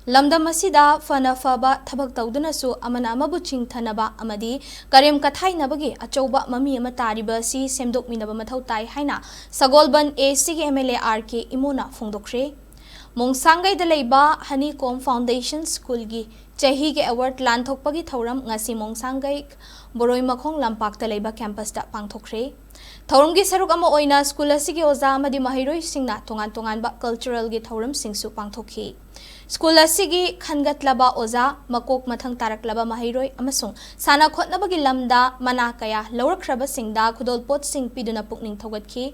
Lamdam asida fana faba thabak tawdunasu amana amabu chingthanaba amadi Karem Kathainabagi achouba mami ama tariba si Semdokminaba Mathou tai haina Sagolban AC MLA RK imona phongdokre Mongsangai da leiba Honeycomb Foundation School gi chahi ge award lan thokpagi thoram ngasi Mongsangai boroi makhong lampak da leiba campus da pangthokre Thorum gi saruk ama oina school asigi oza amadi mahiroi singna tongan ba cultural gi thorum singsu pangthokhi School asigi khangatlaba oza makok mathang taraklaba mahiroi amasung sana khotnabagi lamda mana kaya lawrakraba singda khudolpot sing piduna pukning thogatkhi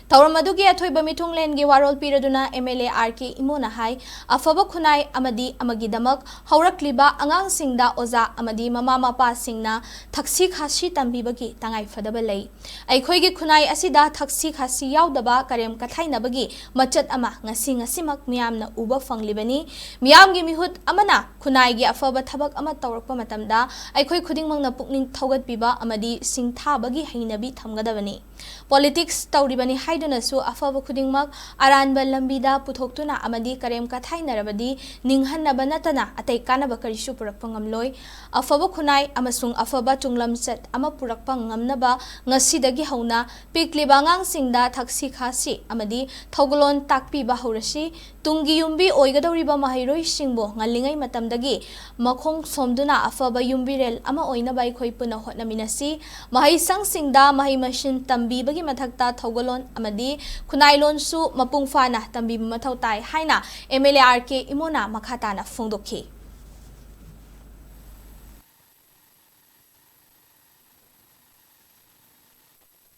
Tauram adugi athoiba mithung len gi warol piraduna MLA RK imona hai afaba Khunai amadi amagidamak haurakliba angang singda oza amadi mama mapa singna thaksi khasi tambibagi tangai fadaba lei aikhoigi Khunai asida thaksi khasi yaudaba Karem Kathainabagi machat ama ngasimak miyamna uba fanglibani miyamgi mihut amana Khunai gi afaba thabak ama tawrakpa matamda aikhoi khudingmangna pukning thogatpiba amadi singthabagi Heinabi thamgadabani Politics tauribani haidunasu afaba khudingmak aranba lambida puthoktuna amadi Karem Kathainarabadi ninghannaba natana atai kanaba karisu purakpa ngamloi afaba Khunai amasung afaba tunglamchat ama purakpa ngamnaba ngasidagi hauna pikliba ngangsingda thaksi khasi amadi thogolon takpiba haurasi tungi yumbi oigadoriba mahiroi singbo ngalingai matamdagi makhong somduna afaba yumbirel ama oinaba ikhoi puna hotnaminasi mahaisang singda mahimashin tambibagi mathakta thogolon amadi Khunai lonsu mapungfana tambiba mathau tai haina MLA RK imona makhatana phongdokhi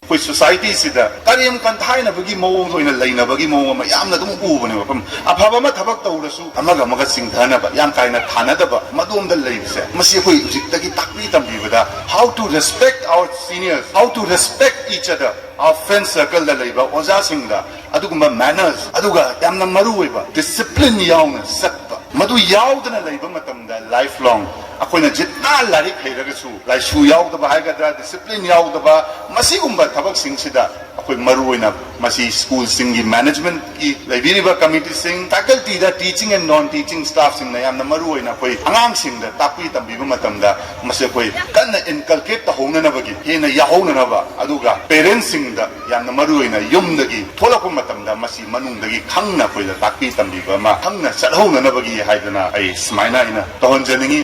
For society sida Karem Kathainabagi mawong hoina lainabagi mawong ma yamna dum ubane ba afaba ma thabak tawrasu amaga singthanaba yam kaina thanadaba madumda leibse masi khoi jiktagi takpi tambibada how to respect our seniors, how to respect each other, our friend circle da leiba oza singda aduguma manners aduga yamna maruweba discipline yauna sakpa madu yaudana leiba matamda lifelong akoina jitna larik heiragasu laishu yaudaba haigadra discipline yaudaba masigumba thabak singsida akoi maruoina masi school singi management ki laibiriba committee sing faculty da teaching and non teaching staff sing na yamna maruoina akoi angang singda takpi tambiba matamda masi akoi kanna inculcate ta hongnanabagi hena yahognanaba aduga parents singda yamna maruoina yumdagi tholakpa matamda masi manungdagi khangna koida takpi tambiba ma khangna chalhognanabagi haidana ai smaina ina tohonjaningi